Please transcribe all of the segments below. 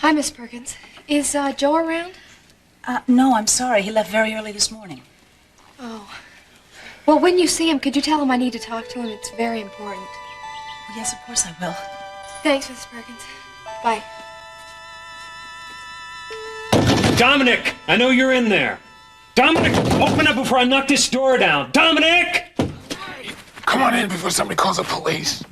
Hi, Miss Perkins. Is Joe around? No, I'm sorry. He left very early this morning. Oh. Well, when you see him, could you tell him I need to talk to him? It's very important. Well, yes, of course I will. Thanks, Mrs. Perkins. Bye. Dominic, I know you're in there. Dominic, open up before I knock this door down. Dominic! Come on in before somebody calls the police.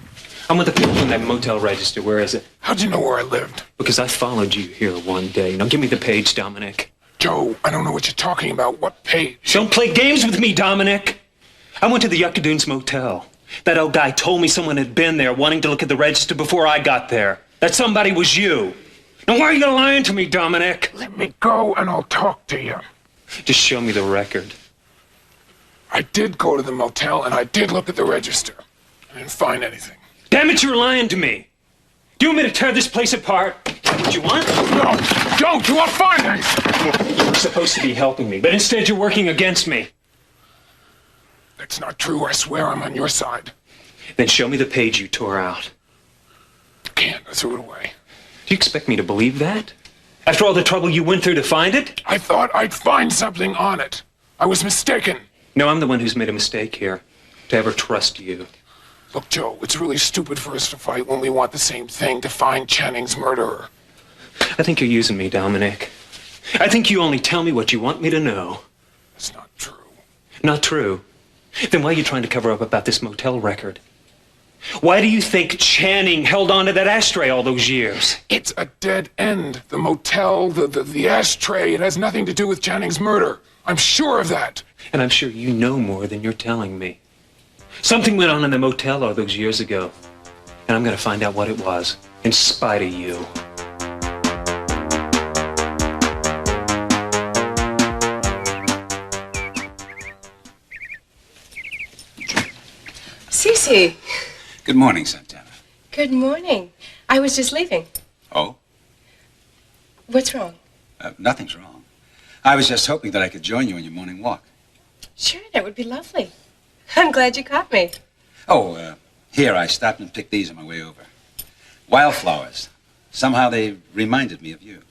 I'm with the people in that motel register. Where is it? How'd you know where I lived? Because I followed you here one day. Now give me the page, Dominic. Joe, I don't know what you're talking about. What page? Don't play games with me, Dominic. I went to the Yucca Dunes motel. That old guy told me someone had been there wanting to look at the register before I got there. That somebody was you. Now why are you lying to me, Dominic? Let me go and I'll talk to you. Just show me the record. I did go to the motel and I did look at the register. I didn't find anything. Damn it, you're lying to me. Do you want me to tear this place apart? Is that what you want? No, don't! You won't find anything! You were supposed to be helping me, but instead you're working against me. That's not true. I swear I'm on your side. Then show me the page you tore out. I can't. I threw it away. Do you expect me to believe that? After all the trouble you went through to find it? I thought I'd find something on it. I was mistaken. No, I'm the one who's made a mistake here. To ever trust you. Look, Joe, it's really stupid for us to fight when we want the same thing, to find Channing's murderer. I think you're using me, Dominic. I think you only tell me what you want me to know. It's not true. Not true? Then why are you trying to cover up about this motel record? Why do you think Channing held on to that ashtray all those years? It's a dead end. The motel, the ashtray, it has nothing to do with Channing's murder. I'm sure of that. And I'm sure you know more than you're telling me. Something went on in the motel all those years ago. And I'm going to find out what it was, in spite of you. Cece. Good morning, Santana. Good morning. I was just leaving. Oh? What's wrong? Nothing's wrong. I was just hoping that I could join you on your morning walk. Sure, that would be lovely. I'm glad you caught me. Oh, here, I stopped and picked these on my way over. Wildflowers. Somehow they reminded me of you.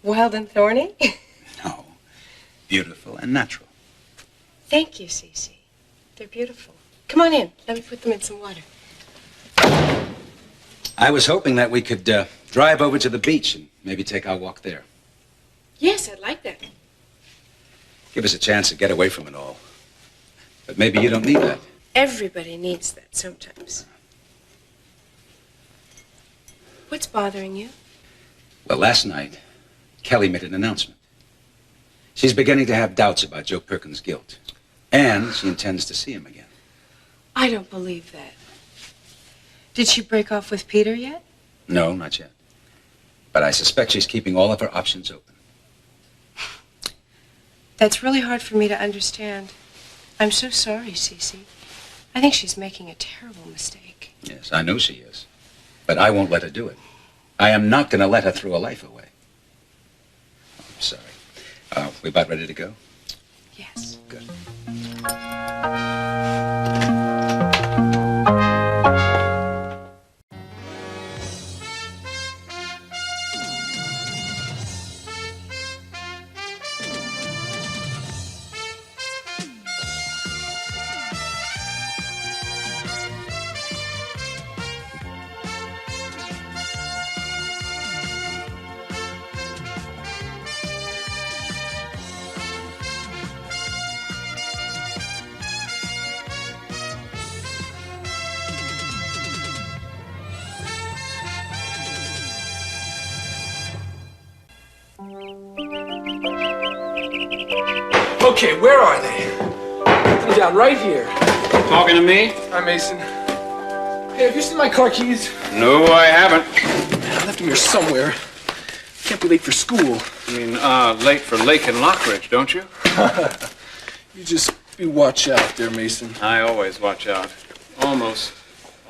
Wild and thorny? No. Beautiful and natural. Thank you, Cece. They're beautiful. Come on in. Let me put them in some water. I was hoping that we could drive over to the beach and maybe take our walk there. Yes, I'd like that. Give us a chance to get away from it all. But maybe you don't need that. Everybody needs that sometimes. What's bothering you? Well, last night, Kelly made an announcement. She's beginning to have doubts about Joe Perkins' guilt. And she intends to see him again. I don't believe that. Did she break off with Peter yet? No, not yet. But I suspect she's keeping all of her options open. That's really hard for me to understand. I'm so sorry, Cece. I think she's making a terrible mistake. Yes, I know she is. But I won't let her do it. I am not going to let her throw a life away. Oh, I'm sorry. We about ready to go? Yes. Good. Okay, where are they? They're down right here. Talking to me? Hi, Mason. Hey, have you seen my car keys? No, I haven't. I left them here somewhere. Can't be late for school. You mean, late for Lake and Lockridge, don't you? You just be watch out there, Mason. I always watch out. Almost.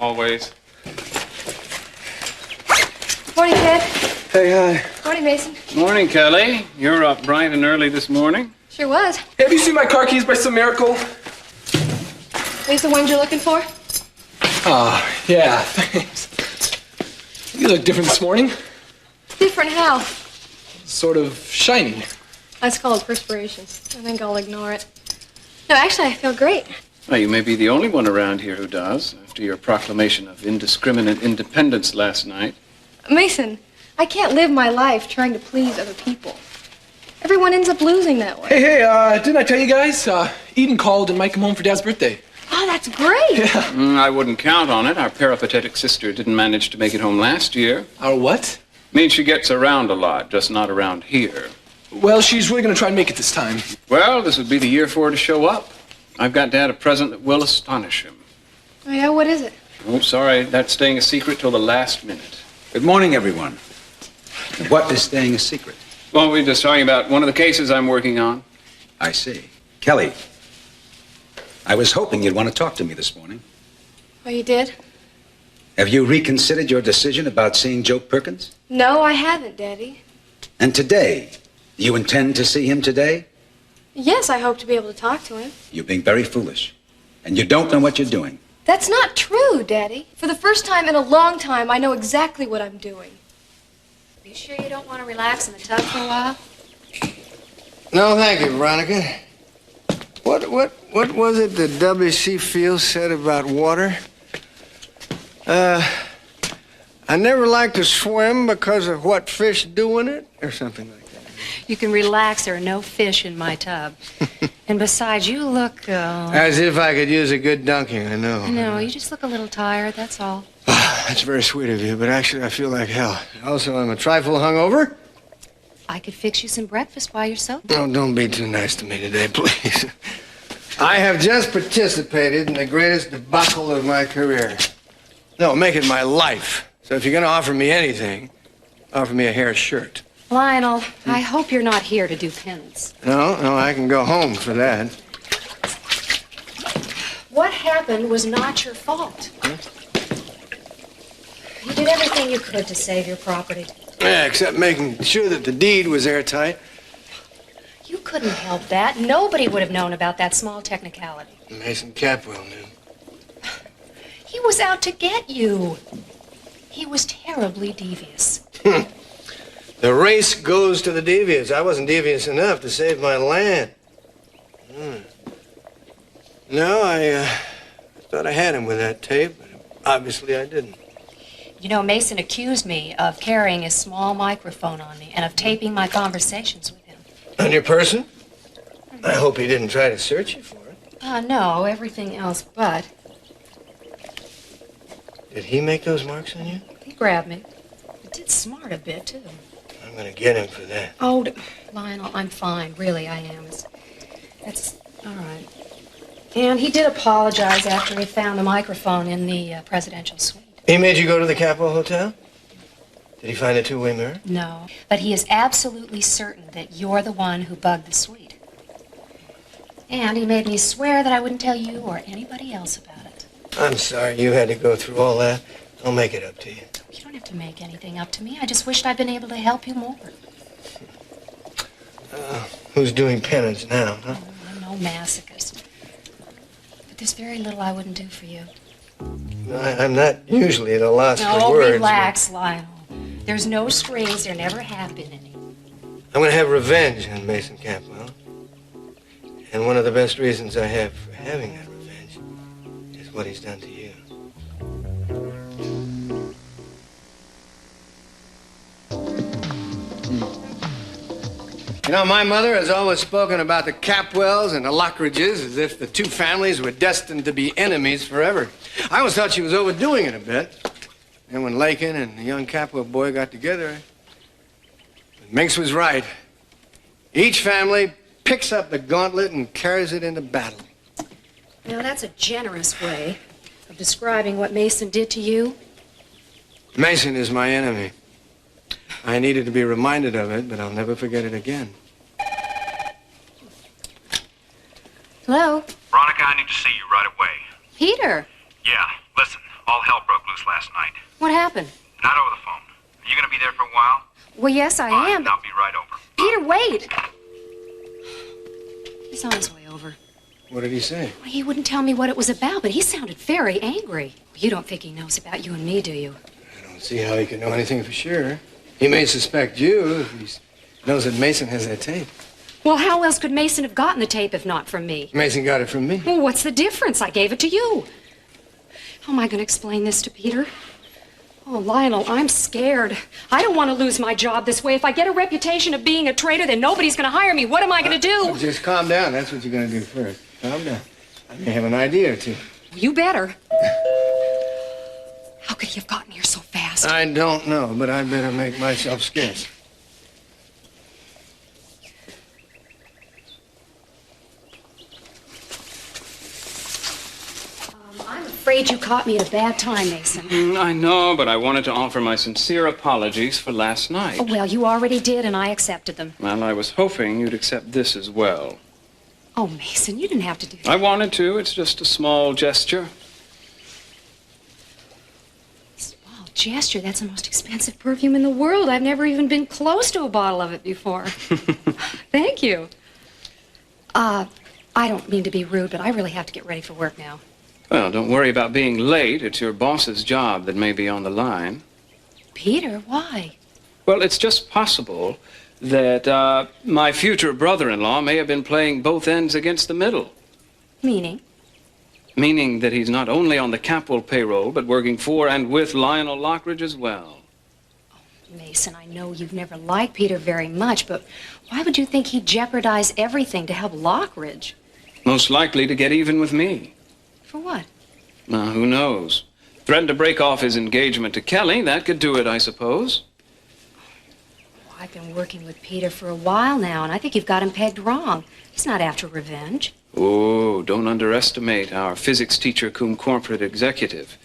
Always. Morning, Ted. Hey, hi. Morning, Mason. Morning, Kelly. You're up bright and early this morning. Sure was. Hey, have you seen my car keys by some miracle? These the ones you're looking for? Ah, yeah, thanks. You look different this morning. Different how? Sort of shiny. That's called perspiration. I think I'll ignore it. No, actually, I feel great. Well, you may be the only one around here who does, after your proclamation of indiscriminate independence last night. Mason, I can't live my life trying to please other people. Everyone ends up losing that way. Hey, didn't I tell you guys? Eden called and might come home for Dad's birthday. Oh, that's great. Yeah. I wouldn't count on it. Our peripatetic sister didn't manage to make it home last year. Our what? Means she gets around a lot, just not around here. Well, she's really gonna try and make it this time. Well, this would be the year for her to show up. I've got Dad a present that will astonish him. Oh, yeah, what is it? Oh, sorry, that's staying a secret till the last minute. Good morning, everyone. What is staying a secret? Well, we're just talking about one of the cases I'm working on. I see. Kelly, I was hoping you'd want to talk to me this morning. Oh, you did? Have you reconsidered your decision about seeing Joe Perkins? No, I haven't, Daddy. And today, do you intend to see him today? Yes, I hope to be able to talk to him. You're being very foolish, and you don't know what you're doing. That's not true, Daddy. For the first time in a long time, I know exactly what I'm doing. Are you sure you don't want to relax in the tub for a while? No, thank you, Veronica. What was it that W.C. Fields said about water? I never liked to swim because of what fish do in it, or something like that. You can relax. There are no fish in my tub. And besides, you look, As if I could use a good dunking, I know. No, you just look a little tired, that's all. That's very sweet of you, but actually I feel like hell. Also, I'm a trifle hungover. I could fix you some breakfast while you're so Oh, don't be too nice to me today, please. I have just participated in the greatest debacle of my career. No, make it my life. So if you're going to offer me anything, offer me a hair shirt. Lionel, I hope you're not here to do penance. No, I can go home for that. What happened was not your fault. You did everything you could to save your property. Yeah, except making sure that the deed was airtight. You couldn't help that. Nobody would have known about that small technicality. Mason Capwell knew. He was out to get you. He was terribly devious. The race goes to the devious. I wasn't devious enough to save my land. No, I thought I had him with that tape, but obviously I didn't. You know, Mason accused me of carrying a small microphone on me and of taping my conversations with him. On your person? I hope he didn't try to search you for it. No, everything else but. Did he make those marks on you? He grabbed me. He did smart a bit, too. I'm gonna get him for that. Oh, Lionel, I'm fine. Really, I am. That's all right. And he did apologize after he found the microphone in the presidential suite. He made you go to the Capitol Hotel? Did he find a two-way mirror? No, but he is absolutely certain that you're the one who bugged the suite. And he made me swear that I wouldn't tell you or anybody else about it. I'm sorry you had to go through all that. I'll make it up to you. You don't have to make anything up to me. I just wished I'd been able to help you more. Who's doing penance now, huh? Oh, I'm no masochist. But there's very little I wouldn't do for you. I'm not usually at a loss for No, words. relax, Lionel. There's no strings. There never have been any. I'm gonna have revenge on Mason Capwell. And one of the best reasons I have for having that revenge is what he's done to you. You know, my mother has always spoken about the Capwells and the Lockridges as if the two families were destined to be enemies forever. I always thought she was overdoing it a bit. And when Lakin and the young Capwell boy got together, Minx was right. Each family picks up the gauntlet and carries it into battle. Now, that's a generous way of describing what Mason did to you. Mason is my enemy. I needed to be reminded of it, but I'll never forget it again. Hello? Veronica, I need to see you right away. Peter? Yeah, listen, all hell broke loose last night. What happened? Not over the phone. Are you going to be there for a while? Well, yes, I am. I'll be right over. Peter, wait! He's on his way over. What did he say? Well, he wouldn't tell me what it was about, but he sounded very angry. You don't think he knows about you and me, do you? I don't see how he can know anything for sure. He may suspect you if he knows that Mason has that tape. Well, how else could Mason have gotten the tape if not from me? Mason got it from me. Well, what's the difference? I gave it to you. How am I going to explain this to Peter? Oh, Lionel, I'm scared. I don't want to lose my job this way. If I get a reputation of being a traitor, then nobody's going to hire me. What am I going to do? Just calm down. That's what you're going to do first. Calm down. I may have an idea or two. You better. How could he have gotten here so fast? I don't know, but I better make myself scarce. I'm afraid you caught me at a bad time, Mason. I know, but I wanted to offer my sincere apologies for last night. Oh, well, you already did, and I accepted them. Well, I was hoping you'd accept this as well. Oh, Mason, you didn't have to do that. I wanted to. It's just a small gesture. Small gesture? That's the most expensive perfume in the world. I've never even been close to a bottle of it before. Thank you. I don't mean to be rude, but I really have to get ready for work now. Well, don't worry about being late. It's your boss's job that may be on the line. Peter, why? Well, it's just possible that my future brother-in-law may have been playing both ends against the middle. Meaning? Meaning that he's not only on the Capwell payroll, but working for and with Lionel Lockridge as well. Oh, Mason, I know you've never liked Peter very much, but why would you think he'd jeopardize everything to help Lockridge? Most likely to get even with me. For what? Who knows? Threatened to break off his engagement to Kelly. That could do it, I suppose. Oh, I've been working with Peter for a while now, and I think you've got him pegged wrong. He's not after revenge. Oh, don't underestimate our physics teacher cum corporate executive.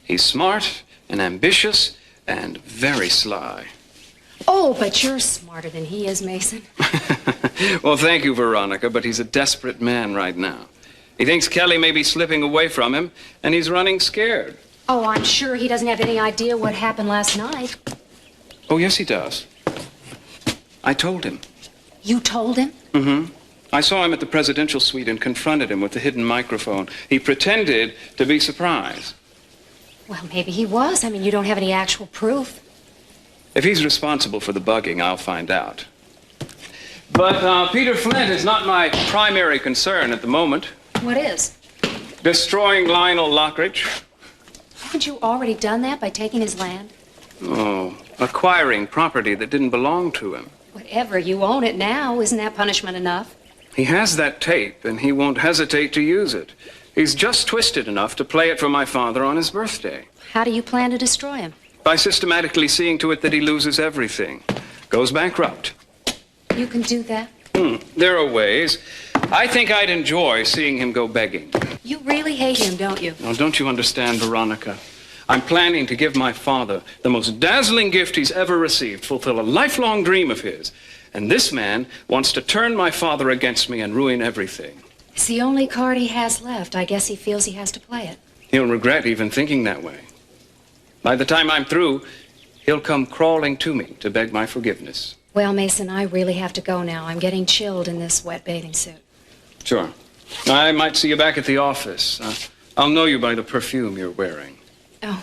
He's smart and ambitious and very sly. Oh, but you're smarter than he is, Mason. Well, thank you, Veronica, but he's a desperate man right now. He thinks Kelly may be slipping away from him, and he's running scared. Oh, I'm sure he doesn't have any idea what happened last night. Oh, yes, he does. I told him. You told him? Mm-hmm. I saw him at the presidential suite and confronted him with the hidden microphone. He pretended to be surprised. Well, maybe he was. I mean, you don't have any actual proof. If he's responsible for the bugging, I'll find out. But Peter Flint is not my primary concern at the moment. What is? Destroying Lionel Lockridge. Haven't you already done that by taking his land? Oh, acquiring property that didn't belong to him. Whatever, you own it now. Isn't that punishment enough? He has that tape, and he won't hesitate to use it. He's just twisted enough to play it for my father on his birthday. How do you plan to destroy him? By systematically seeing to it that he loses everything. Goes bankrupt. You can do that? There are ways. I think I'd enjoy seeing him go begging. You really hate him, don't you? Now, don't you understand, Veronica? I'm planning to give my father the most dazzling gift he's ever received, fulfill a lifelong dream of his. And this man wants to turn my father against me and ruin everything. It's the only card he has left. I guess he feels he has to play it. He'll regret even thinking that way. By the time I'm through, he'll come crawling to me to beg my forgiveness. Well, Mason, I really have to go now. I'm getting chilled in this wet bathing suit. Sure. I might see you back at the office. I'll know you by the perfume you're wearing. Oh,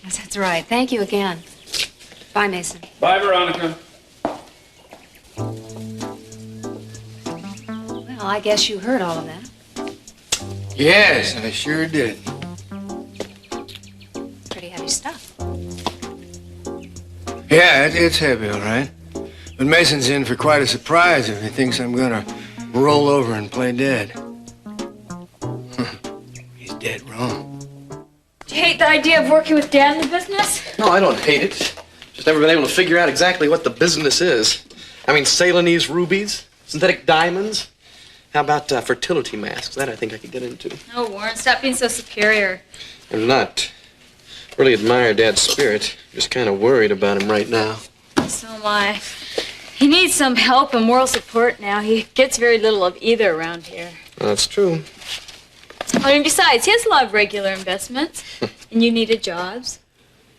yes, that's right. Thank you again. Bye, Mason. Bye, Veronica. Well, I guess you heard all of that. Yes, I sure did. Pretty heavy stuff. Yeah, it's heavy, all right. But Mason's in for quite a surprise if he thinks I'm gonna roll over and play dead. He's dead wrong. Do you hate the idea of working with Dad in the business? No, I don't hate it. Just never been able to figure out exactly what the business is. I mean, Ceylonese rubies, synthetic diamonds. How about fertility masks? That I think I could get into. Oh, Warren, stop being so superior. I'm not. Really admire Dad's spirit. Just kind of worried about him right now. So am I. He needs some help and moral support now. He gets very little of either around here. Well, that's true. I mean, besides, he has a lot of regular investments, and you needed jobs.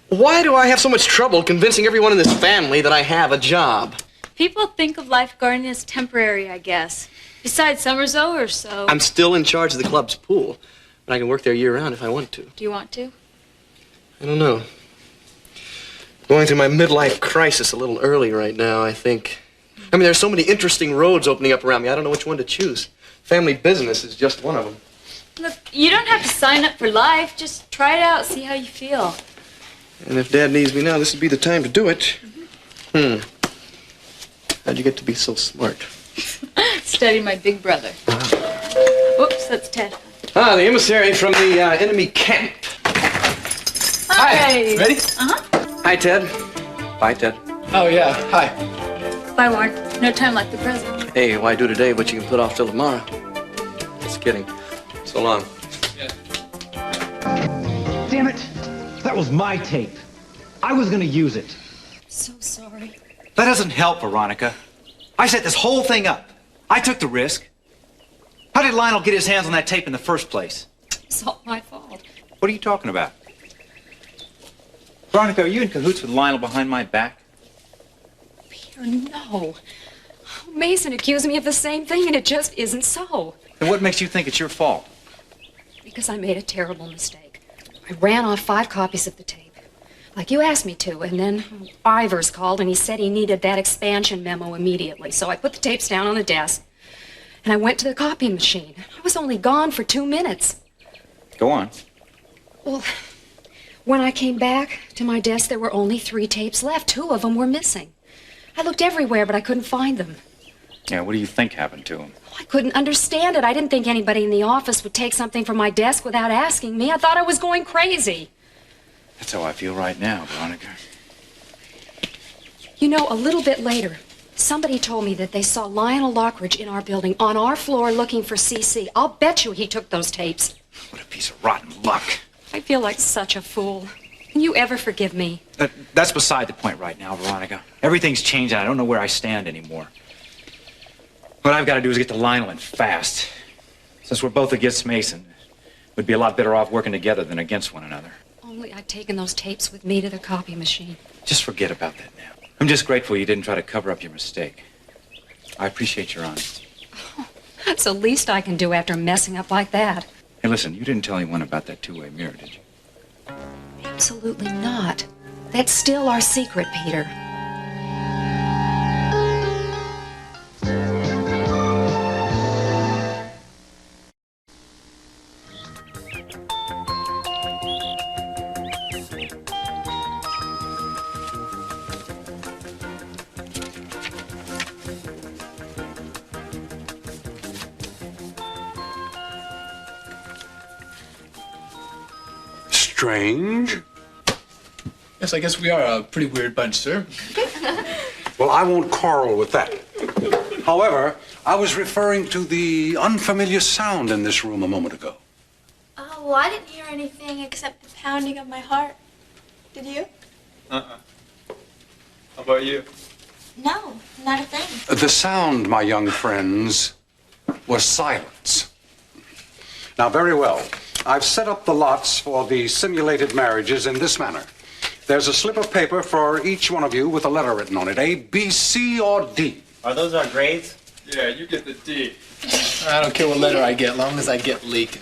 Why do I have so much trouble convincing everyone in this family that I have a job? People think of lifeguarding as temporary, I guess. Besides, summer's over, so... I'm still in charge of the club's pool, but I can work there year-round if I want to. Do you want to? I don't know. Going through my midlife crisis a little early right now, I think. I mean, there's so many interesting roads opening up around me. I don't know which one to choose. Family business is just one of them. Look, you don't have to sign up for life. Just try it out, see how you feel. And if Dad needs me now, this would be the time to do it. How'd you get to be so smart? Study my big brother. Whoops, that's Ted. Ah, the emissary from the enemy camp. Hi. Ready? Uh-huh. Hi, Ted. Bye, Ted. Oh, yeah. Hi. Bye, Warren. No time like the present. Hey, why do today what you can put off till tomorrow? Just kidding. So long. Damn it! That was my tape. I was gonna use it. So sorry. That doesn't help, Veronica. I set this whole thing up. I took the risk. How did Lionel get his hands on that tape in the first place? It's all my fault. What are you talking about? Veronica, are you in cahoots with Lionel behind my back? Peter, no. Mason accused me of the same thing, and it just isn't so. Then what makes you think it's your fault? Because I made a terrible mistake. I ran off 5 copies of the tape, like you asked me to, and then Ivers called and he said he needed that expansion memo immediately. So I put the tapes down on the desk, and I went to the copy machine. I was only gone for 2 minutes. Go on. Well, when I came back to my desk, there were only 3 tapes left. 2 of them were missing. I looked everywhere, but I couldn't find them. Yeah, what do you think happened to him? I couldn't understand it. I didn't think anybody in the office would take something from my desk without asking me. I thought I was going crazy. That's how I feel right now, Veronica. You know, a little bit later, somebody told me that they saw Lionel Lockridge in our building on our floor looking for CC. I'll bet you he took those tapes. What a piece of rotten luck. I feel like such a fool. Can you ever forgive me? That's beside the point right now, Veronica. Everything's changed and I don't know where I stand anymore. What I've got to do is get to Lionel and fast. Since we're both against Mason, we'd be a lot better off working together than against one another. Only I'd taken those tapes with me to the copy machine. Just forget about that now. I'm just grateful you didn't try to cover up your mistake. I appreciate your honesty. Oh, that's the least I can do after messing up like that. Hey, listen, you didn't tell anyone about that two-way mirror, did you? Absolutely not. That's still our secret, Peter. Strange. Yes, I guess we are a pretty weird bunch, sir. Well, I won't quarrel with that. However, I was referring to the unfamiliar sound in this room a moment ago. Oh, well, I didn't hear anything except the pounding of my heart. Did you? Uh-uh. How about you? No, not a thing. The sound, my young friends, was silence. Now, very well. I've set up the lots for the simulated marriages in this manner. There's a slip of paper for each one of you with a letter written on it, A, B, C, or D. Are those our grades? Yeah, you get the D. I don't care what letter I get, long as I get leaking.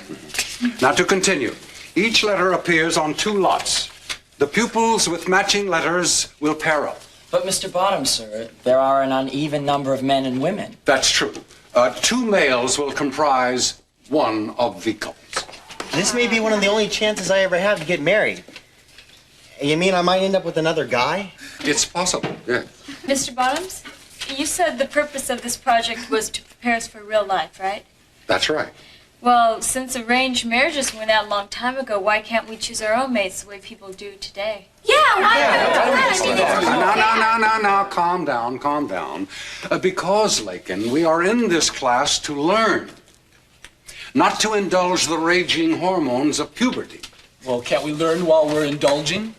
Now, to continue. Each letter appears on 2 lots. The pupils with matching letters will pair up. But, Mr. Bottom, sir, there are an uneven number of men and women. That's true. 2 males will comprise one of the couples. This may be one of the only chances I ever have to get married. You mean I might end up with another guy? It's possible, yeah. Mr. Bottoms, you said the purpose of this project was to prepare us for real life, right? That's right. Well, since arranged marriages went out a long time ago, why can't we choose our own mates the way people do today? Yeah, why not? Now, calm down. Because, Lakin, we are in this class to learn, not to indulge the raging hormones of puberty. Well, can't we learn while we're indulging?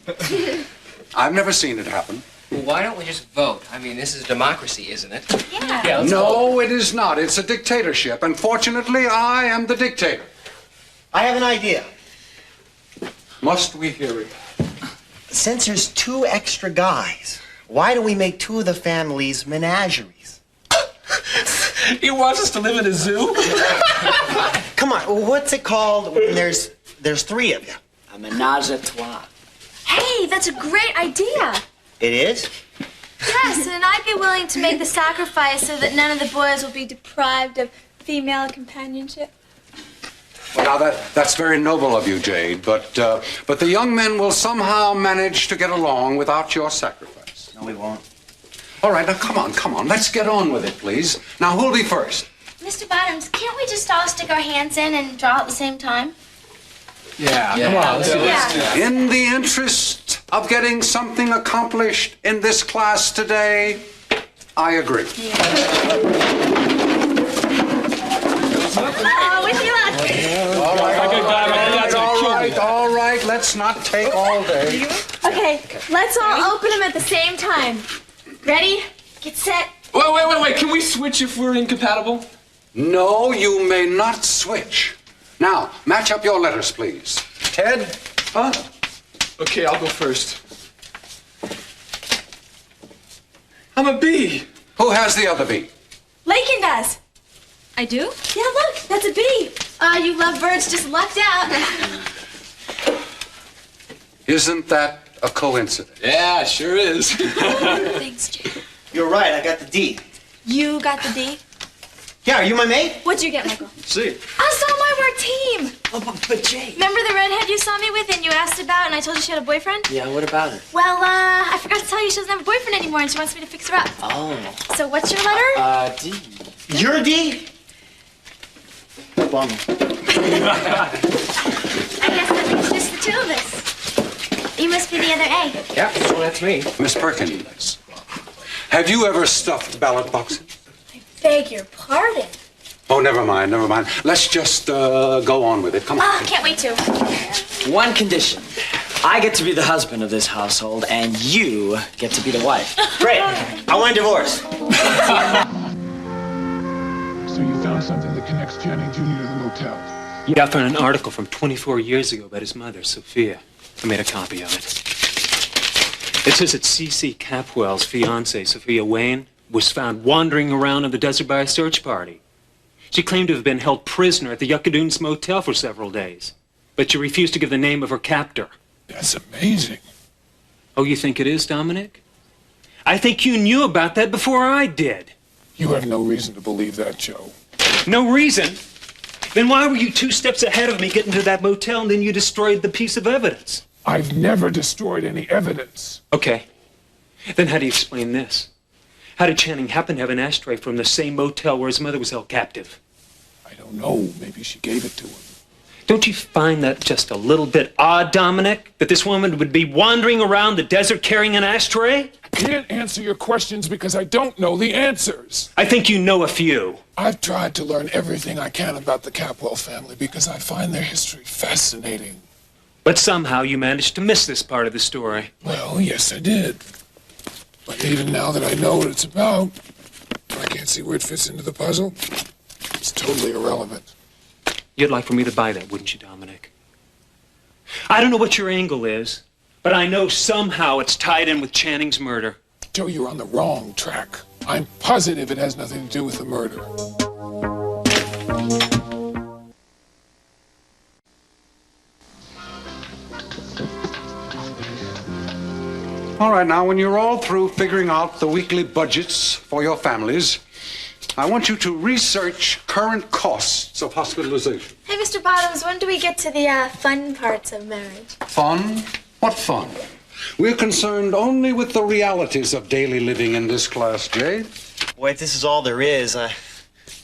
I've never seen it happen. Well, why don't we just vote? I mean, this is democracy, isn't it? Yeah. No, it is not. It's a dictatorship. And fortunately, I am the dictator. I have an idea. Must we hear it? Since there's 2 extra guys, why don't we make 2 of the families menageries? He wants us to live in a zoo? Come on, what's it called when there's 3 of you? A menage a trois. Hey, that's a great idea. It is? Yes, and I'd be willing to make the sacrifice so that none of the boys will be deprived of female companionship. Well, now that's very noble of you, Jade, but the young men will somehow manage to get along without your sacrifice. No, we won't. All right, now come on. Let's get on with it, please. Now, who'll be first? Mr. Bottoms, can't we just all stick our hands in and draw at the same time? Yeah, come on, let's do this. In the interest of getting something accomplished in this class today, I agree. With your luck. All right, let's not take all day. Okay, let's all open them at the same time. Ready? Get set. Wait. Can we switch if we're incompatible? No, you may not switch. Now, match up your letters, please. Ted? Huh? Okay, I'll go first. I'm a B. Who has the other B? Lakin does. I do? Yeah, look, that's a B. You lovebirds just lucked out. Isn't that a coincidence? Yeah, sure is. Thanks, Jay. You're right, I got the D. You got the D? Yeah, are you my mate? What'd you get, Michael? See. I saw my work team. Oh, but Jay. Remember the redhead you saw me with and you asked about and I told you she had a boyfriend? Yeah, what about her? Well, I forgot to tell you she doesn't have a boyfriend anymore and she wants me to fix her up. Oh. So what's your letter? D. Your D? Bummer. I guess that makes just the two of us. You must be the other A. Yeah, so that's me. Miss Perkins, have you ever stuffed ballot boxes? Beg your pardon. Oh, never mind. Let's just go on with it. Come on. Oh, can't wait to. One condition. I get to be the husband of this household, and you get to be the wife. Great. I want a divorce. So you found something that connects Channing Jr. to the motel? Yeah, I found an article from 24 years ago about his mother, Sophia. I made a copy of it. It says that C.C. Capwell's fiancée, Sophia Wayne, was found wandering around in the desert by a search party. She claimed to have been held prisoner at the Yucca Motel for several days, but she refused to give the name of her captor. That's amazing. Oh, you think it is, Dominic? I think you knew about that before I did. You have no reason to believe that, Joe. No reason? Then why were you 2 steps ahead of me getting to that motel and then you destroyed the piece of evidence? I've never destroyed any evidence. Okay. Then how do you explain this? How did Channing happen to have an ashtray from the same motel where his mother was held captive? I don't know. Maybe she gave it to him. Don't you find that just a little bit odd, Dominic? That this woman would be wandering around the desert carrying an ashtray? I can't answer your questions because I don't know the answers. I think you know a few. I've tried to learn everything I can about the Capwell family because I find their history fascinating. But somehow you managed to miss this part of the story. Well, yes, I did. But even now that I know what it's about, I can't see where it fits into the puzzle. It's totally irrelevant. You'd like for me to buy that, wouldn't you, Dominic? I don't know what your angle is, but I know somehow it's tied in with Channing's murder. Joe, you're on the wrong track. I'm positive it has nothing to do with the murder. All right, now, when you're all through figuring out the weekly budgets for your families, I want you to research current costs of hospitalization. Hey, Mr. Bottoms, when do we get to the fun parts of marriage? Fun? What fun? We're concerned only with the realities of daily living in this class, Jade. Boy, if this is all there is, I'm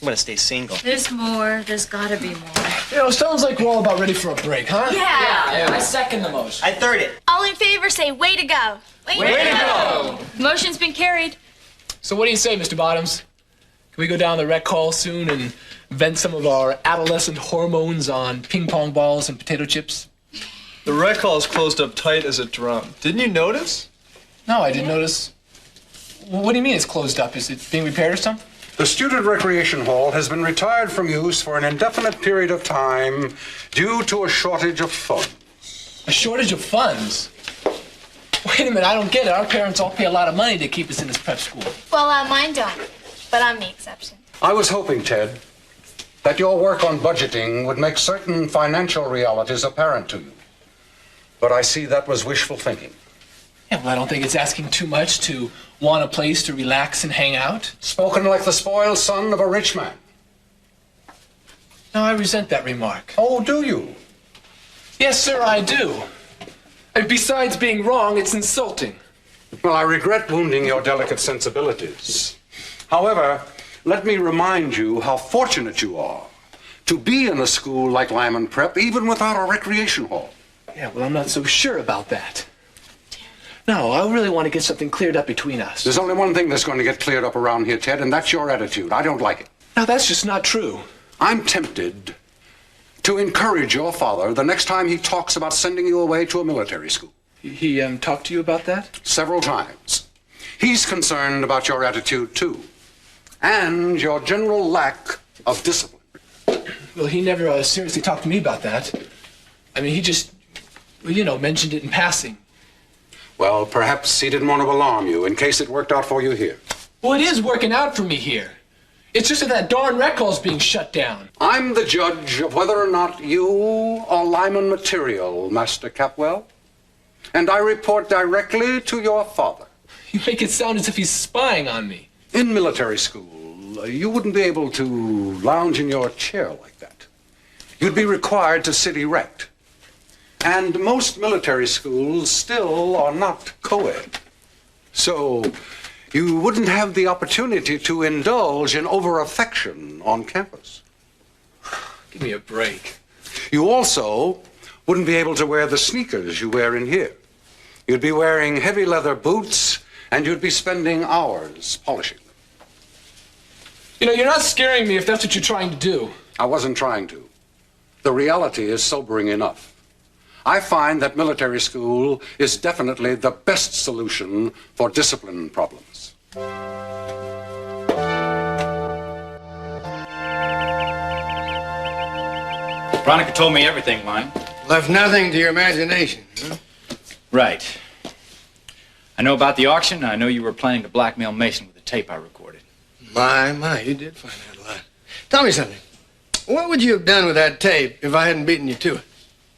gonna stay single. There's more. There's gotta be more. You know, sounds like we're all about ready for a break, huh? Yeah. I second the motion. I third it. All in favor say way to go. Way to go. Motion's been carried. So what do you say, Mr. Bottoms? Can we go down the rec hall soon and vent some of our adolescent hormones on ping pong balls and potato chips? The rec hall is closed up tight as a drum. Didn't you notice? No, I didn't notice. What do you mean it's closed up? Is it being repaired or something? The Student Recreation Hall has been retired from use for an indefinite period of time due to a shortage of funds. A shortage of funds? Wait a minute, I don't get it. Our parents all pay a lot of money to keep us in this prep school. Well, mine don't, but I'm the exception. I was hoping, Ted, that your work on budgeting would make certain financial realities apparent to you. But I see that was wishful thinking. Yeah, well, I don't think it's asking too much to want a place to relax and hang out. Spoken like the spoiled son of a rich man. No, I resent that remark. Oh, do you? Yes, sir, I do. And besides being wrong, it's insulting. Well, I regret wounding your delicate sensibilities. However, let me remind you how fortunate you are to be in a school like Lyman Prep, even without a recreation hall. Yeah, well, I'm not so sure about that. No, I really want to get something cleared up between us. There's only one thing that's going to get cleared up around here, Ted, and that's your attitude. I don't like it. No, that's just not true. I'm tempted to encourage your father the next time he talks about sending you away to a military school. He talked to you about that? Several times. He's concerned about your attitude, too, and your general lack of discipline. Well, he never seriously talked to me about that. I mean, he just, well, you know, mentioned it in passing. Well, perhaps he didn't want to alarm you in case it worked out for you here. Well, it is working out for me here. It's just that darn rec hall's being shut down. I'm the judge of whether or not you are Lyman material, Master Capwell. And I report directly to your father. You make it sound as if he's spying on me. In military school, you wouldn't be able to lounge in your chair like that. You'd be required to sit erect. And most military schools still are not co-ed. So you wouldn't have the opportunity to indulge in over-affection on campus. Give me a break. You also wouldn't be able to wear the sneakers you wear in here. You'd be wearing heavy leather boots, and you'd be spending hours polishing them. You know, you're not scaring me if that's what you're trying to do. I wasn't trying to. The reality is sobering enough. I find that military school is definitely the best solution for discipline problems. Veronica told me everything, Lyon. Left nothing to your imagination, huh? Right. I know about the auction. I know you were planning to blackmail Mason with the tape I recorded. My, you did find out a lot. Tell me something. What would you have done with that tape if I hadn't beaten you to it?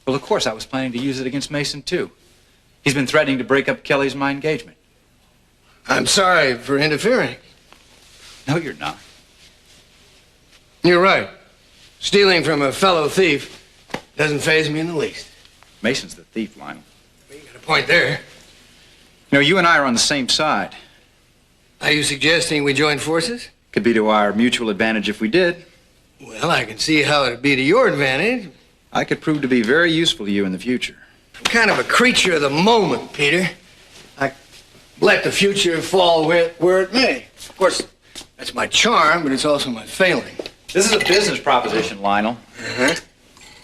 Well, of course, I was planning to use it against Mason, too. He's been threatening to break up Kelly's and my engagement. I'm sorry for interfering. No, you're not. You're right. Stealing from a fellow thief doesn't faze me in the least. Mason's the thief, Lionel. You got a point there. You know, you and I are on the same side. Are you suggesting we join forces? Could be to our mutual advantage if we did. Well, I can see how it'd be to your advantage. I could prove to be very useful to you in the future. I'm kind of a creature of the moment, Peter. I let the future fall where it may. Of course, that's my charm, but it's also my failing. This is a business proposition, Lionel. Uh-huh.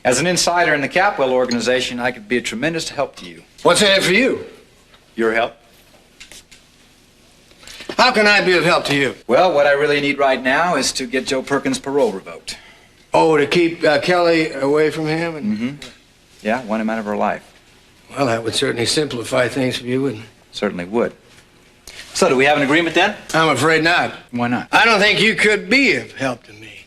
As an insider in the Capwell organization, I could be a tremendous help to you. What's in it for you? Your help? How can I be of help to you? Well, what I really need right now is to get Joe Perkins' parole revoked. Oh, to keep Kelly away from him? Mm-hmm. Yeah, want him out of her life. Well, that would certainly simplify things for you, wouldn't it? Certainly would. So, do we have an agreement then? I'm afraid not. Why not? I don't think you could be of help to me.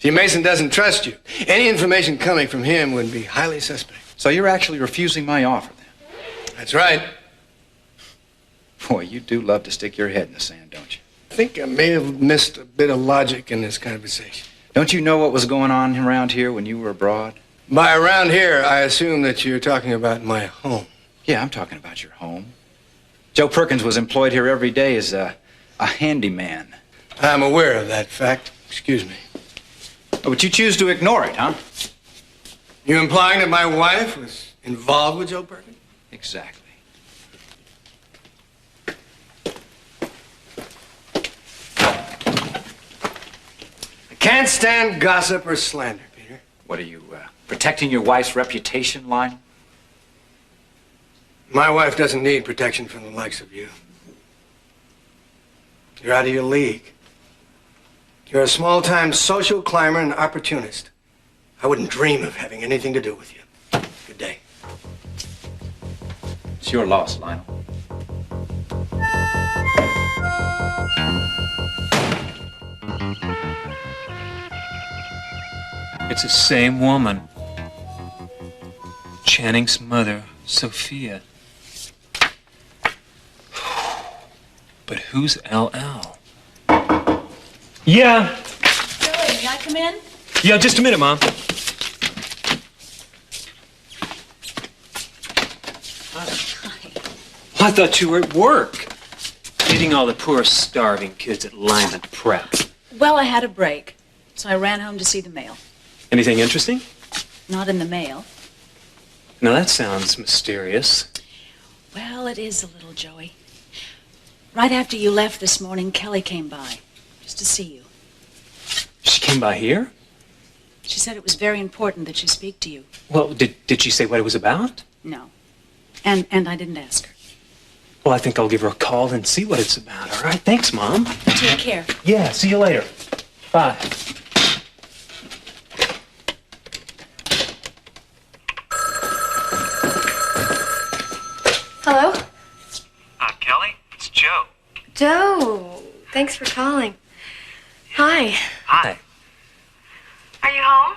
See, Mason doesn't trust you. Any information coming from him would be highly suspect. So you're actually refusing my offer, then? That's right. Boy, you do love to stick your head in the sand, don't you? I think I may have missed a bit of logic in this conversation. Don't you know what was going on around here when you were abroad? By around here, I assume that you're talking about my home. Yeah, I'm talking about your home. Joe Perkins was employed here every day as a handyman. I'm aware of that fact. Excuse me. Oh, but you choose to ignore it, huh? You implying that my wife was involved with Joe Perkins? Exactly. I can't stand gossip or slander, Peter. What are you, protecting your wife's reputation, Lionel? My wife doesn't need protection from the likes of you. You're out of your league. You're a small-time social climber and opportunist. I wouldn't dream of having anything to do with you. Good day. It's your loss, Lionel. It's the same woman. Channing's mother, Sophia. Who's LL? Yeah. Joey, may I come in? Yeah, just a minute, Mom. I thought you were at work. Feeding all the poor starving kids at Lyman Prep. Well, I had a break, so I ran home to see the mail. Anything interesting? Not in the mail. Now that sounds mysterious. Well, it is a little, Joey. Right after you left this morning, Kelly came by, just to see you. She came by here? She said it was very important that she speak to you. Well, did she say what it was about? No. And I didn't ask her. Well, I think I'll give her a call and see what it's about, all right? Thanks, Mom. Take care. Yeah, see you later. Bye. Hello? Kelly? It's Joe. Joe, thanks for calling. Hi. Hi. Are you home?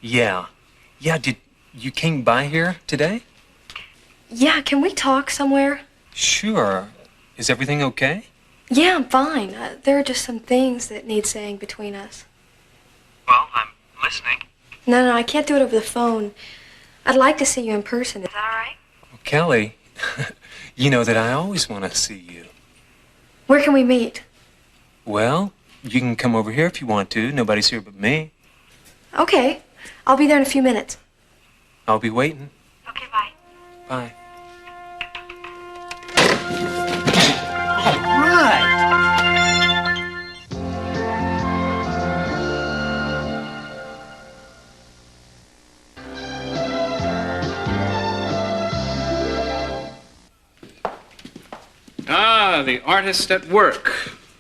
Yeah. Yeah, did you came by here today? Yeah, can we talk somewhere? Sure. Is everything okay? Yeah, I'm fine. There are just some things that need saying between us. Well, I'm listening. No, I can't do it over the phone. I'd like to see you in person. Is that all right? Well, Kelly, you know that I always want to see you. Where can we meet? Well, you can come over here if you want to. Nobody's here but me. Okay. I'll be there in a few minutes. I'll be waiting. Okay, bye. Bye. All right. Ah, the artist at work.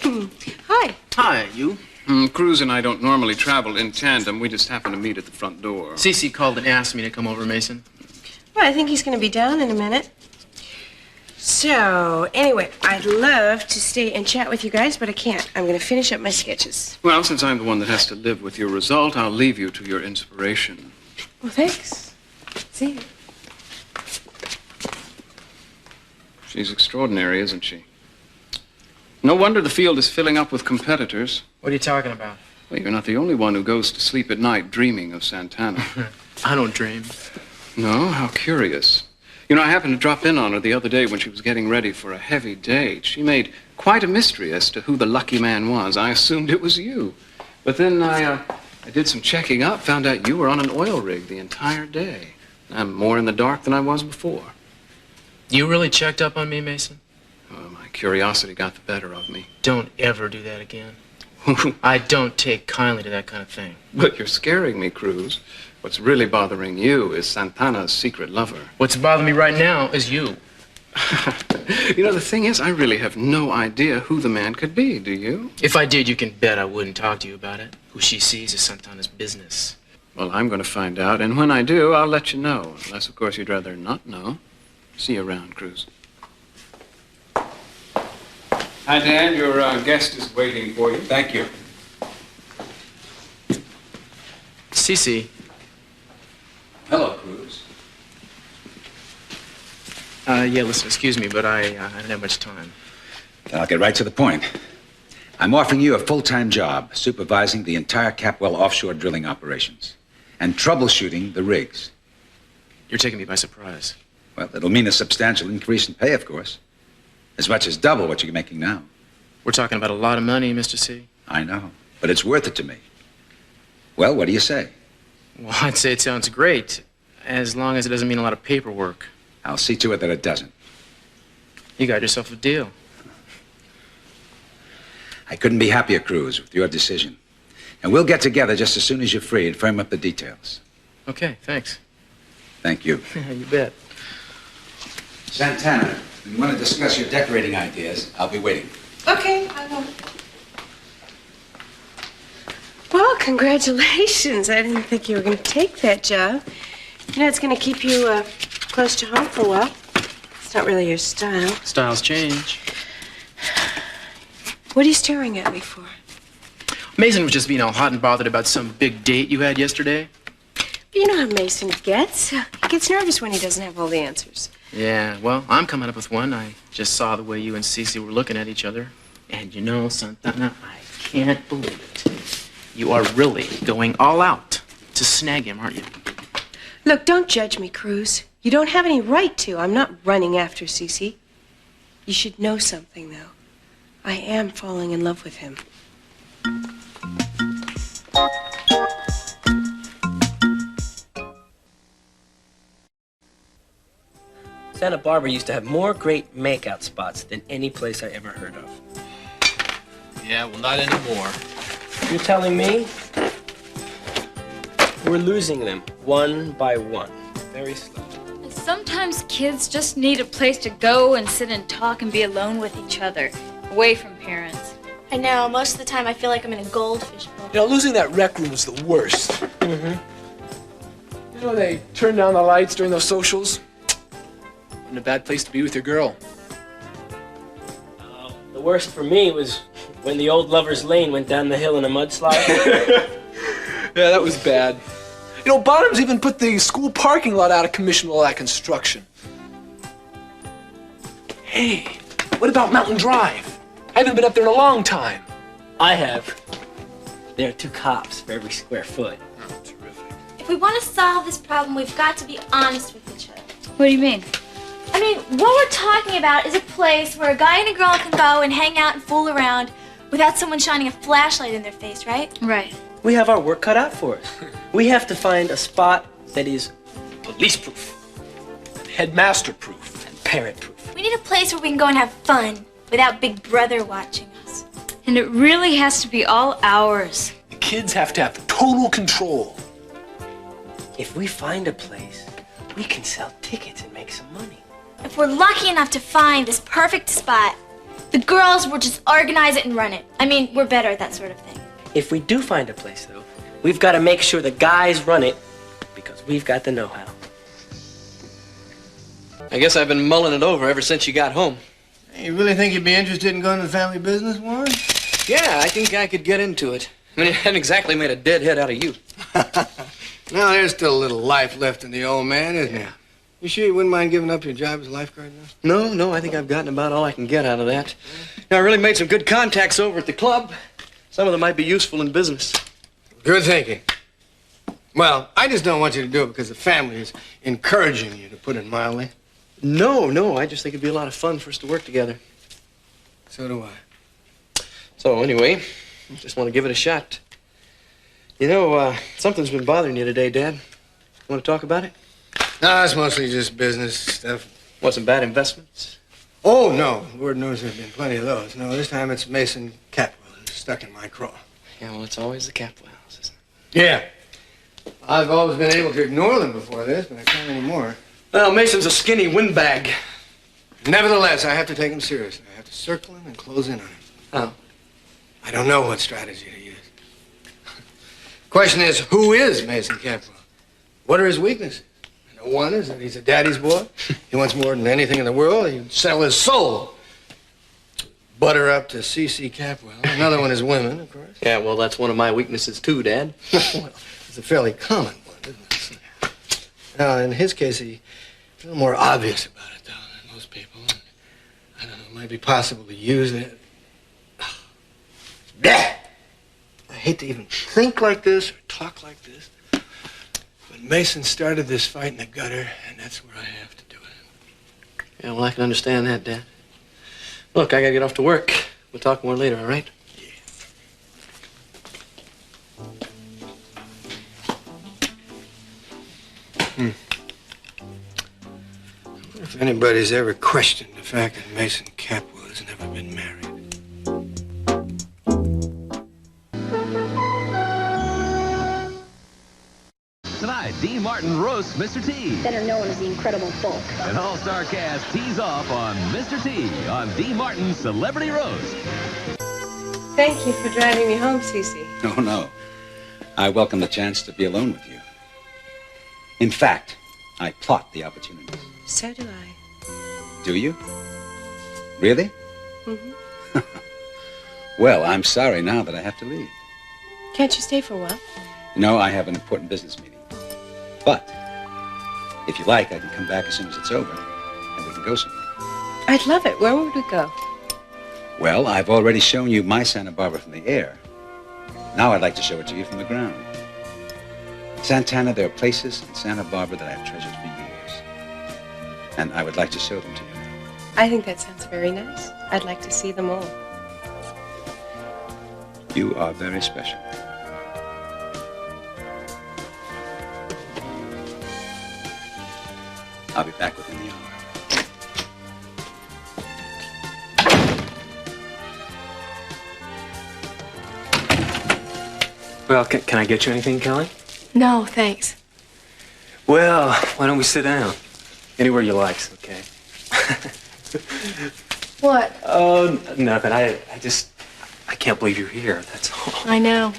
Hi. Hi, you. Cruz and I don't normally travel in tandem. We just happen to meet at the front door. Cece called and asked me to come over, Mason. Well, I think he's going to be down in a minute. So, anyway, I'd love to stay and chat with you guys, but I can't. I'm going to finish up my sketches. Well, since I'm the one that has to live with your result, I'll leave you to your inspiration. Well, thanks. See you. She's extraordinary, isn't she? No wonder the field is filling up with competitors. What are you talking about? Well, you're not the only one who goes to sleep at night dreaming of Santana. I don't dream. No? How curious. You know, I happened to drop in on her the other day when she was getting ready for a heavy date. She made quite a mystery as to who the lucky man was. I assumed it was you. But then I did some checking up, found out you were on an oil rig the entire day. I'm more in the dark than I was before. You really checked up on me, Mason? Oh, my curiosity got the better of me. Don't ever do that again. I don't take kindly to that kind of thing. But you're scaring me, Cruz. What's really bothering you is Santana's secret lover. What's bothering me right now is you. You know, the thing is, I really have no idea who the man could be, do you? If I did, you can bet I wouldn't talk to you about it. Who she sees is Santana's business. Well, I'm going to find out, and when I do, I'll let you know. Unless, of course, you'd rather not know. See you around, Cruz. Hi, Dan. Your guest is waiting for you. Thank you. Cece. Hello, Cruz. Yeah, listen, excuse me, but I don't have much time. Then I'll get right to the point. I'm offering you a full-time job supervising the entire Capwell offshore drilling operations and troubleshooting the rigs. You're taking me by surprise. Well, it'll mean a substantial increase in pay, of course. As much as double what you're making now. We're talking about a lot of money, Mr. C. I know, but it's worth it to me. Well, what do you say? Well, I'd say it sounds great, as long as it doesn't mean a lot of paperwork. I'll see to it that it doesn't. You got yourself a deal. I couldn't be happier, Cruz, with your decision. And we'll get together just as soon as you're free and firm up the details. Okay, thanks. Thank you. You bet. Santana, if you want to discuss your decorating ideas, I'll be waiting. Okay, I will. Well, congratulations. I didn't think you were going to take that job. You know, it's going to keep you close to home for a while. It's not really your style. Styles change. What are you staring at me for? Mason was just being all hot and bothered about some big date you had yesterday. You know how Mason gets. He gets nervous when he doesn't have all the answers. Yeah, well, I'm coming up with one. I just saw the way you and Cece were looking at each other. And you know, Santana, I can't believe it. You are really going all out to snag him, aren't you? Look, don't judge me, Cruz. You don't have any right to. I'm not running after Cece. You should know something, though. I am falling in love with him. Santa Barbara used to have more great makeout spots than any place I ever heard of. Yeah, well, not anymore. You're telling me? We're losing them one by one. Very slow. Sometimes kids just need a place to go and sit and talk and be alone with each other, away from parents. I know. Most of the time I feel like I'm in a goldfish bowl. You know, losing that rec room was the worst. Mm-hmm. You know, they turn down the lights during those socials. Wasn't a bad place to be with your girl. The worst for me was when the old Lover's Lane went down the hill in a mudslide. Yeah, that was bad. You know, Bottoms even put the school parking lot out of commission with all that construction. Hey, what about Mountain Drive? I haven't been up there in a long time. I have. There are 2 cops for every square foot. Oh, terrific. If we want to solve this problem, we've got to be honest with each other. What do you mean? I mean, what we're talking about is a place where a guy and a girl can go and hang out and fool around without someone shining a flashlight in their face, right? Right. We have our work cut out for us. We have to find a spot that is police-proof, headmaster-proof, and parent-proof. We need a place where we can go and have fun without Big Brother watching us. And it really has to be all ours. The kids have to have total control. If we find a place, we can sell tickets and make some money. If we're lucky enough to find this perfect spot, the girls will just organize it and run it. I mean, we're better at that sort of thing. If we do find a place, though, we've got to make sure the guys run it because we've got the know-how. I guess I've been mulling it over ever since you got home. You really think you'd be interested in going to the family business, Warren? Yeah, I think I could get into it. I mean, it hadn't exactly made a deadhead out of you. No, there's still a little life left in the old man, isn't there? You sure you wouldn't mind giving up your job as a lifeguard now? No, I think I've gotten about all I can get out of that. Now, I really made some good contacts over at the club. Some of them might be useful in business. Good thinking. Well, I just don't want you to do it because the family is encouraging you, to put it mildly. No, I just think it'd be a lot of fun for us to work together. So do I. So, anyway, just want to give it a shot. You know, something's been bothering you today, Dad. Want to talk about it? No, it's mostly just business stuff. Want some bad investments? Oh, no. Lord knows there have been plenty of those. No, this time it's Mason Catwell who's stuck in my craw. Yeah, well, it's always the Capwells, isn't it? Yeah. I've always been able to ignore them before this, but I can't anymore. Well, Mason's a skinny windbag. Nevertheless, I have to take him seriously. I have to circle him and close in on him. Oh. I don't know what strategy to use. Question is, who is Mason Catwell? What are his weaknesses? And one is that he's a daddy's boy. He wants more than anything in the world. He'd sell his soul. Butter up to Cece Catwell. Another one is women, of course. Yeah, well, that's one of my weaknesses, too, Dad. Well, it's a fairly common one, isn't it? Now, in his case, he's a little more obvious about it, though, than most people. I don't know, it might be possible to use it. Bleh! I hate to even think like this or talk like this. But Mason started this fight in the gutter, and that's where I have to do it. Yeah, well, I can understand that, Dad. Look, I gotta get off to work. We'll talk more later, all right? If anybody's ever questioned the fact that Mason Catwell has never been married. Tonight, Dean Martin roasts Mr. T. Better known as the Incredible Bulk. An all-star cast tees off on Mr. T on Dean Martin's Celebrity Roast. Thank you for driving me home, Cece. Oh, no. I welcome the chance to be alone with you. In fact, I plot the opportunities. So do I. Do you? Really? Mm-hmm. Well, I'm sorry now that I have to leave. Can't you stay for a while? No, I have an important business meeting. But if you like, I can come back as soon as it's over, and we can go somewhere. I'd love it. Where would we go? Well, I've already shown you my Santa Barbara from the air. Now I'd like to show it to you from the ground. Santana, there are places in Santa Barbara that I've treasured for years. And I would like to show them to you. I think that sounds very nice. I'd like to see them all. You are very special. I'll be back within the hour. Well, can I get you anything, Kelly? No, thanks. Well, why don't we sit down? Anywhere you like's okay. What? Oh, nothing. I can't believe you're here, that's all. I know.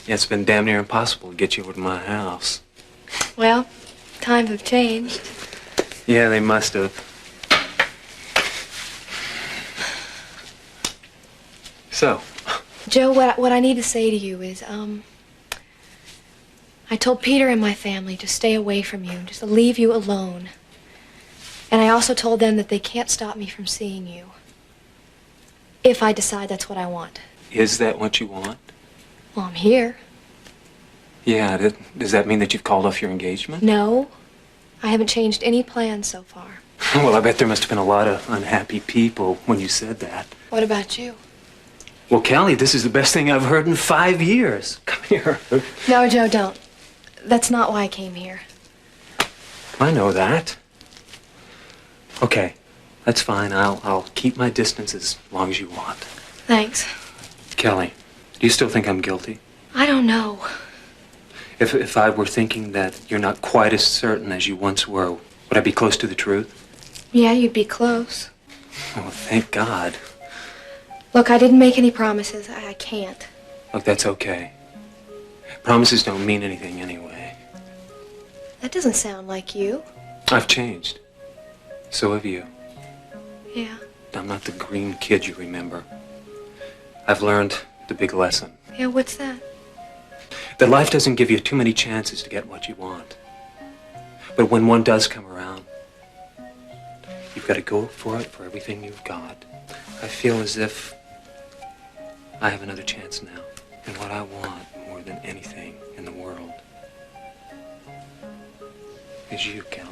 Yeah, it's been damn near impossible to get you over to my house. Well, times have changed. Yeah, they must have. So? Joe, what I need to say to you is, I told Peter and my family to stay away from you, just to leave you alone. And I also told them that they can't stop me from seeing you. If I decide that's what I want. Is that what you want? Well, I'm here. Yeah, does that mean that you've called off your engagement? No, I haven't changed any plans so far. Well, I bet there must have been a lot of unhappy people when you said that. What about you? Well, Callie, this is the best thing I've heard in 5 years. Come here. No, Joe, don't. That's not why I came here. I know that. Okay, that's fine. I'll keep my distance as long as you want. Thanks. Kelly, do you still think I'm guilty? I don't know. If I were thinking that you're not quite as certain as you once were, would I be close to the truth? Yeah, you'd be close. Oh, thank God. Look, I didn't make any promises. I can't. Look, that's okay. Promises don't mean anything anyway. That doesn't sound like you. I've changed. So have you. Yeah. I'm not the green kid you remember. I've learned the big lesson. Yeah, what's that? That life doesn't give you too many chances to get what you want. But when one does come around, you've got to go for it for everything you've got. I feel as if I have another chance now. And what I want more than anything in the world is you, Kelly.